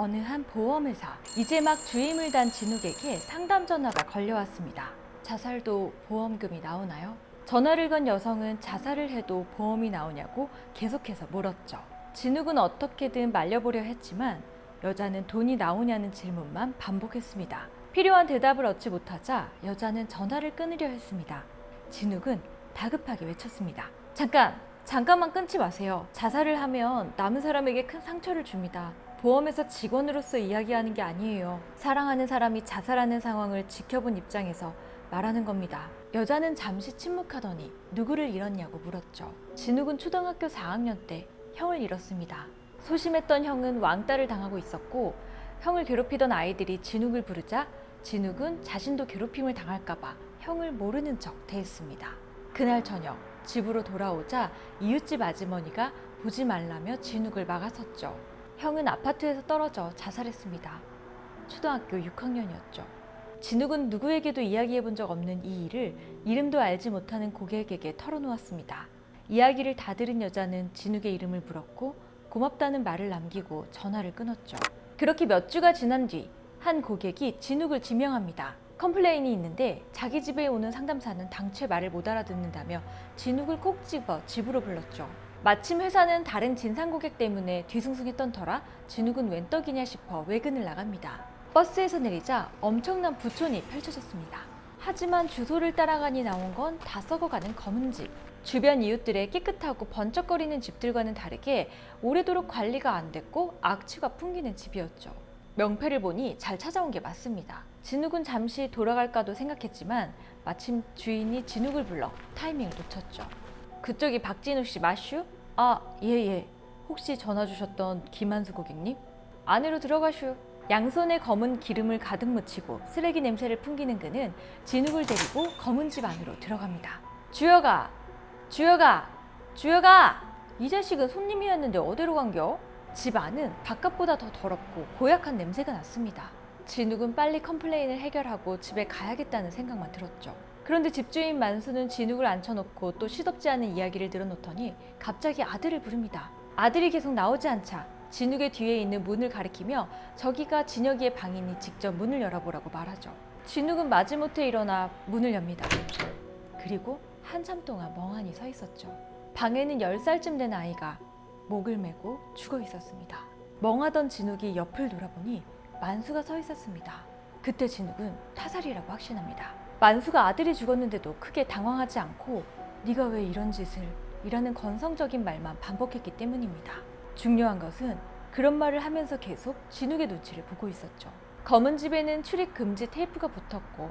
어느 한 보험회사. 이제 막 주임을 단 진욱에게 상담 전화가 걸려왔습니다. 자살도 보험금이 나오나요? 전화를 건 여성은 자살을 해도 보험이 나오냐고 계속해서 물었죠. 진욱은 어떻게든 말려보려 했지만 여자는 돈이 나오냐는 질문만 반복했습니다. 필요한 대답을 얻지 못하자 여자는 전화를 끊으려 했습니다. 진욱은 다급하게 외쳤습니다. 잠깐만 끊지 마세요. 자살을 하면 남은 사람에게 큰 상처를 줍니다. 보험회사 직원으로서 이야기하는 게 아니에요. 사랑하는 사람이 자살하는 상황을 지켜본 입장에서 말하는 겁니다. 여자는 잠시 침묵하더니 누구를 잃었냐고 물었죠. 진욱은 초등학교 4학년 때 형을 잃었습니다. 소심했던 형은 왕따를 당하고 있었고 형을 괴롭히던 아이들이 진욱을 부르자 진욱은 자신도 괴롭힘을 당할까봐 형을 모르는 척 대했습니다. 그날 저녁 집으로 돌아오자 이웃집 아주머니가 보지 말라며 진욱을 막아섰죠. 형은 아파트에서 떨어져 자살했습니다. 초등학교 6학년이었죠. 진욱은 누구에게도 이야기해 본 적 없는 이 일을 이름도 알지 못하는 고객에게 털어놓았습니다. 이야기를 다 들은 여자는 진욱의 이름을 물었고 고맙다는 말을 남기고 전화를 끊었죠. 그렇게 몇 주가 지난 뒤 한 고객이 진욱을 지명합니다. 컴플레인이 있는데 자기 집에 오는 상담사는 당최 말을 못 알아듣는다며 진욱을 콕 집어 집으로 불렀죠. 마침 회사는 다른 진상 고객 때문에 뒤숭숭했던 터라 진욱은 웬 떡이냐 싶어 외근을 나갑니다. 버스에서 내리자 엄청난 부촌이 펼쳐졌습니다. 하지만 주소를 따라가니 나온 건 다 썩어가는 검은 집. 주변 이웃들의 깨끗하고 번쩍거리는 집들과는 다르게 오래도록 관리가 안 됐고 악취가 풍기는 집이었죠. 명패를 보니 잘 찾아온 게 맞습니다. 진욱은 잠시 돌아갈까도 생각했지만 마침 주인이 진욱을 불러 타이밍을 놓쳤죠. 그쪽이 박진욱 씨 마슈? 아, 예. 혹시 전화 주셨던 김한수 고객님? 안으로 들어가슈. 양손에 검은 기름을 가득 묻히고 쓰레기 냄새를 풍기는 그는 진욱을 데리고 검은 집 안으로 들어갑니다. 주여가! 이 자식은 손님이었는데 어디로 간겨? 집 안은 바깥보다 더 더럽고 고약한 냄새가 났습니다. 진욱은 빨리 컴플레인을 해결하고 집에 가야겠다는 생각만 들었죠. 그런데 집주인 만수는 진욱을 앉혀놓고 또 시덥지 않은 이야기를 늘어놓더니 갑자기 아들을 부릅니다. 아들이 계속 나오지 않자 진욱의 뒤에 있는 문을 가리키며 저기가 진혁이의 방이니 직접 문을 열어보라고 말하죠. 진욱은 마지못해 일어나 문을 엽니다. 그리고 한참 동안 멍하니 서 있었죠. 방에는 10살쯤 된 아이가 목을 메고 죽어 있었습니다. 멍하던 진욱이 옆을 돌아보니 만수가 서 있었습니다. 그때 진욱은 타살이라고 확신합니다. 만수가 아들이 죽었는데도 크게 당황하지 않고 네가 왜 이런 짓을 이라는 건성적인 말만 반복했기 때문입니다. 중요한 것은 그런 말을 하면서 계속 진욱의 눈치를 보고 있었죠. 검은 집에는 출입 금지 테이프가 붙었고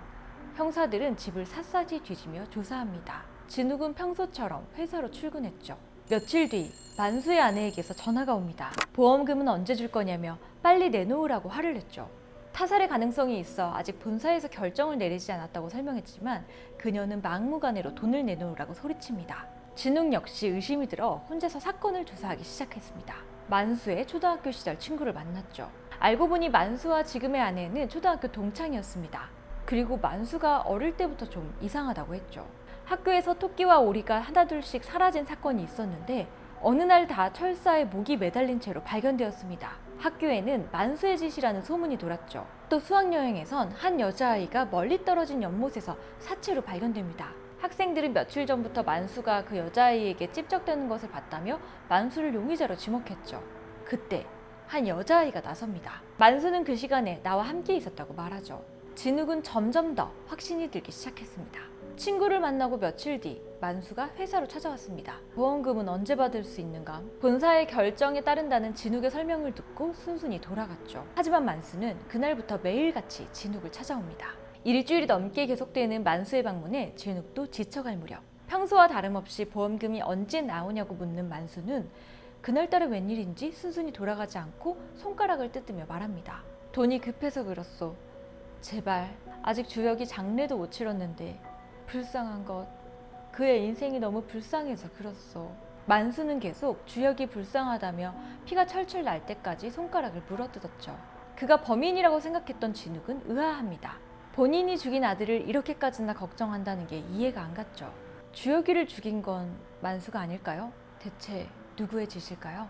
형사들은 집을 샅샅이 뒤지며 조사합니다. 진욱은 평소처럼 회사로 출근했죠. 며칠 뒤 만수의 아내에게서 전화가 옵니다. 보험금은 언제 줄 거냐며 빨리 내놓으라고 화를 냈죠. 타살의 가능성이 있어 아직 본사에서 결정을 내리지 않았다고 설명했지만 그녀는 막무가내로 돈을 내놓으라고 소리칩니다. 진욱 역시 의심이 들어 혼자서 사건을 조사하기 시작했습니다. 만수의 초등학교 시절 친구를 만났죠. 알고 보니 만수와 지금의 아내는 초등학교 동창이었습니다. 그리고 만수가 어릴 때부터 좀 이상하다고 했죠. 학교에서 토끼와 오리가 하나둘씩 사라진 사건이 있었는데 어느 날 다 철사에 목이 매달린 채로 발견되었습니다. 학교에는 만수의 짓이라는 소문이 돌았죠. 또 수학여행에선 한 여자아이가 멀리 떨어진 연못에서 사체로 발견됩니다. 학생들은 며칠 전부터 만수가 그 여자아이에게 찝적대는 것을 봤다며 만수를 용의자로 지목했죠. 그때 한 여자아이가 나섭니다. 만수는 그 시간에 나와 함께 있었다고 말하죠. 진욱은 점점 더 확신이 들기 시작했습니다. 친구를 만나고 며칠 뒤 만수가 회사로 찾아왔습니다. 보험금은 언제 받을 수 있는가? 본사의 결정에 따른다는 진욱의 설명을 듣고 순순히 돌아갔죠. 하지만 만수는 그날부터 매일같이 진욱을 찾아옵니다. 일주일이 넘게 계속되는 만수의 방문에 진욱도 지쳐갈 무렵 평소와 다름없이 보험금이 언제 나오냐고 묻는 만수는 그날따라 웬일인지 순순히 돌아가지 않고 손가락을 뜯으며 말합니다. 돈이 급해서 그렇소. 제발 아직 주혁이 장례도 못 치렀는데 불쌍한 것, 그의 인생이 너무 불쌍해서 그렇소. 만수는 계속 주혁이 불쌍하다며 피가 철철 날 때까지 손가락을 물어뜯었죠. 그가 범인이라고 생각했던 진욱은 의아합니다. 본인이 죽인 아들을 이렇게까지나 걱정한다는 게 이해가 안 갔죠. 주혁이를 죽인 건 만수가 아닐까요? 대체 누구의 짓일까요?